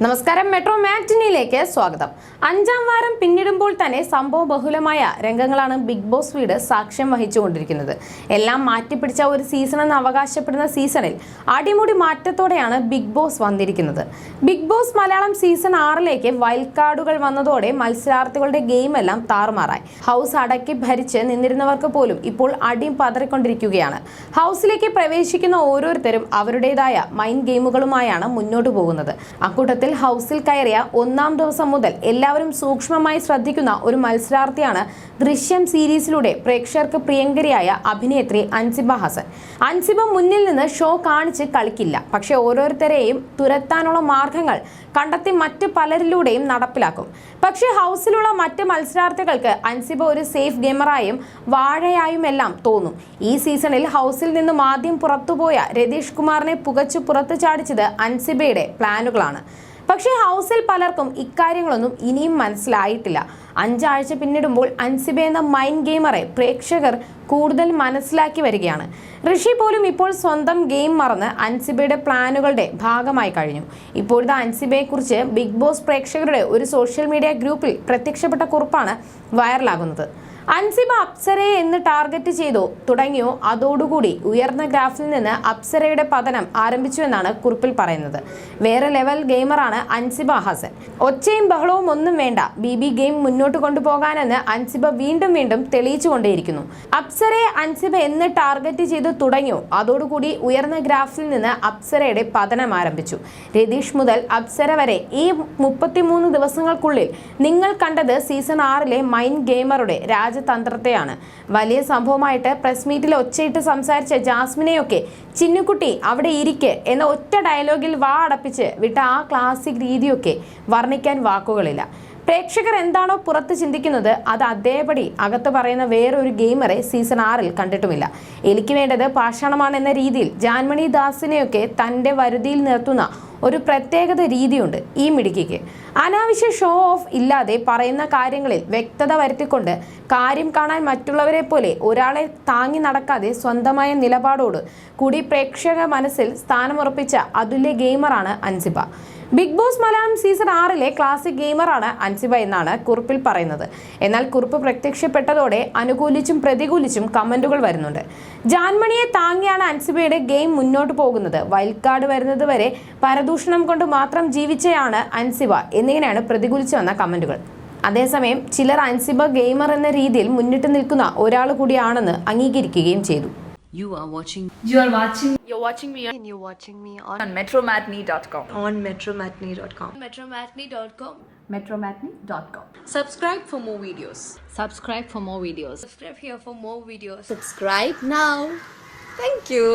നമസ്കാരം, മെട്രോ മാറ്റിനിയിലേക്ക് സ്വാഗതം. 5ാം വാരം പിന്നിടുമ്പോൾ തന്നെ സംഭവ ബഹുലമായ രംഗങ്ങളാണ് ബിഗ് ബോസ് വീട് സാക്ഷ്യം വഹിച്ചുകൊണ്ടിരിക്കുന്നത്. എല്ലാം മാറ്റിപ്പിടിച്ച ഒരു സീസൺ എന്ന് അവകാശപ്പെടുന്ന സീസണിൽ അടിമുടി മാറ്റത്തോടെയാണ് ബിഗ് ബോസ് വന്നിരിക്കുന്നത്. ബിഗ് ബോസ് മലയാളം സീസൺ 6ലേക്ക് വൈൽഡ് കാർഡുകൾ വന്നതോടെ മത്സരാർത്ഥികളുടെ ഗെയിമെല്ലാം താറുമാറായി. ഹൗസ് അടക്കി ഭരിച്ച് നിന്നിരുന്നവർക്ക് പോലും ഇപ്പോൾ അടിയും പതറിക്കൊണ്ടിരിക്കുകയാണ്. ഹൗസിലേക്ക് പ്രവേശിക്കുന്ന ഓരോരുത്തരും അവരുടേതായ മൈൻഡ് ഗെയിമുകളുമായാണ് മുന്നോട്ട് പോകുന്നത്. അക്കൂട്ടത്തിൽ ഹൗസിൽ കയറിയ 1ാം ദിവസം മുതൽ എല്ലാവരും സൂക്ഷ്മമായി ശ്രദ്ധിക്കുന്ന ഒരു മത്സരാർത്ഥിയാണ് ദൃശ്യം സീരീസിലൂടെ പ്രേക്ഷകർക്ക് പ്രിയങ്കരിയായ അഭിനേത്രി അൻസിബ ഹസൻ. അൻസിബ മുന്നിൽ നിന്ന് ഷോ കാണിച്ച് കളിക്കില്ല, പക്ഷെ ഓരോരുത്തരെയും തുരത്താനുള്ള മാർഗങ്ങൾ കണ്ടെത്തി മറ്റ് പലരിലൂടെയും നടപ്പിലാക്കും. പക്ഷേ ഹൗസിലുള്ള മറ്റ് മത്സരാർത്ഥികൾക്ക് അൻസിബ ഒരു സേഫ് ഗെയിമറായും വാഴയായുമെല്ലാം തോന്നും. ഈ സീസണിൽ ഹൗസിൽ നിന്നും ആദ്യം പുറത്തുപോയ രതീഷ് കുമാറിനെ പുകച്ചു പുറത്തു ചാടിച്ചത് അൻസിബയുടെ പ്ലാനുകളാണ്. പക്ഷേ ഹൗസിൽ പലർക്കും ഇക്കാര്യങ്ങളൊന്നും ഇനിയും മനസ്സിലായിട്ടില്ല. 5 ആഴ്ച പിന്നിടുമ്പോൾ അൻസിബ എന്ന മൈൻഡ് ഗെയിമറെ പ്രേക്ഷകർ കൂടുതൽ മനസ്സിലാക്കി വരികയാണ്. ഋഷി പോലും ഇപ്പോൾ സ്വന്തം ഗെയിം മറന്ന് അൻസിബയുടെ പ്ലാനുകളുടെ ഭാഗമായി കഴിഞ്ഞു. ഇപ്പോഴത്തെ അൻസിബയെക്കുറിച്ച് ബിഗ് ബോസ് പ്രേക്ഷകരുടെ ഒരു സോഷ്യൽ മീഡിയ ഗ്രൂപ്പിൽ പ്രത്യക്ഷപ്പെട്ട കുറിപ്പാണ് വൈറലാകുന്നത്. അൻസിബ അപ്സരയെ എന്ന് ടാർഗറ്റ് ചെയ്തോ തുടങ്ങിയോ അതോടുകൂടി ഉയർന്ന ഗ്രാഫിൽ നിന്ന് അപ്സരയുടെ പതനം ആരംഭിച്ചു എന്നാണ് കുറിപ്പിൽ പറയുന്നത്. വേറെ ലെവൽ ഗെയിമറാണ് അൻസിബ ഹസൻ. ഒച്ചയും ബഹളവും ഒന്നും വേണ്ട, ബി ഗെയിം മുന്നോട്ട് കൊണ്ടുപോകാനെന്ന് അൻസിബ വീണ്ടും വീണ്ടും തെളിയിച്ചുകൊണ്ടേയിരിക്കുന്നു. അപ്സരയെ അൻസിബ എന്ന് ടാർഗറ്റ് ചെയ്തു തുടങ്ങിയോ അതോടുകൂടി ഉയർന്ന ഗ്രാഫിൽ നിന്ന് അപ്സരയുടെ പതനം ആരംഭിച്ചു. രതീഷ് മുതൽ അപ്സര വരെ ഈ 33 ദിവസങ്ങൾക്കുള്ളിൽ നിങ്ങൾ കണ്ടത് സീസൺ 6ലെ മൈൻഡ് ഗെയിമറുടെ തന്ത്രത്തെയാണ്. വലിയ സംഭവമായിട്ട് പ്രസ് മീറ്റിൽ ഒച്ചയിട്ട് സംസാരിച്ച ജാസ്മിനെയൊക്കെ ചിന്നുകുട്ടി അവിടെ ഇരിക്കെ എന്ന ഒറ്റ ഡയലോഗിൽ വാ അടപ്പിച്ച് വിട്ട ആ ക്ലാസിക് രീതിയൊക്കെ വർണ്ണിക്കാൻ വാക്കുകളില്ല. പ്രേക്ഷകർ എന്താണോ പുറത്ത് ചിന്തിക്കുന്നത് അത് അതേപടി അകത്ത് പറയുന്ന വേറൊരു ഗെയിമറെ സീസൺ 6ൽ കണ്ടിട്ടുമില്ല. എനിക്ക് വേണ്ടത് പാഷാണമാണെന്ന രീതിയിൽ ജാൻമണി ദാസിനെയൊക്കെ തൻ്റെ വരുതിയിൽ നിർത്തുന്ന ഒരു പ്രത്യേകത രീതിയുണ്ട് ഈ മിടുക്കിക്ക്. അനാവശ്യ ഷോ ഓഫ് ഇല്ലാതെ പറയുന്ന കാര്യങ്ങളിൽ വ്യക്തത വരുത്തിക്കൊണ്ട് കാര്യം കാണാൻ മറ്റുള്ളവരെ പോലെ ഒരാളെ താങ്ങി നടക്കാതെ സ്വന്തമായ നിലപാടോട് കൂടി പ്രേക്ഷക മനസ്സിൽ സ്ഥാനമുറപ്പിച്ച അതുല്യ ഗെയിമറാണ് Ansiba. Bigg Boss Malayalam season 6ലെ ക്ലാസിക് ഗെയിമറാണ് അൻസിബ എന്നാണ് കുറിപ്പിൽ പറയുന്നത്. എന്നാൽ കുറിപ്പ് പ്രത്യക്ഷപ്പെട്ടതോടെ അനുകൂലിച്ചും പ്രതികൂലിച്ചും കമന്റുകൾ വരുന്നുണ്ട്. ജാൻമണിയെ താങ്ങിയാണ് അൻസിബയുടെ ഗെയിം മുന്നോട്ട് പോകുന്നത്. വൈൽഡ് കാർഡ് വരുന്നത് വരെ പരദൂഷണം കൊണ്ട് മാത്രം ജീവിച്ചയാണ് അൻസിബ എന്നിങ്ങനെയാണ് പ്രതികൂലിച്ചു വന്ന കമന്റുകൾ. അതേസമയം ചിലർ അൻസിബ ഗെയിമർ എന്ന രീതിയിൽ മുന്നിട്ട് നിൽക്കുന്ന ഒരാൾ കൂടിയാണെന്ന് അംഗീകരിക്കുകയും ചെയ്തു. You're watching me and you're watching me on metromatney.com. on metromatney.com. metromatney.com. Subscribe for more videos. Subscribe for more videos. Subscribe here for more videos. Subscribe now. Thank you.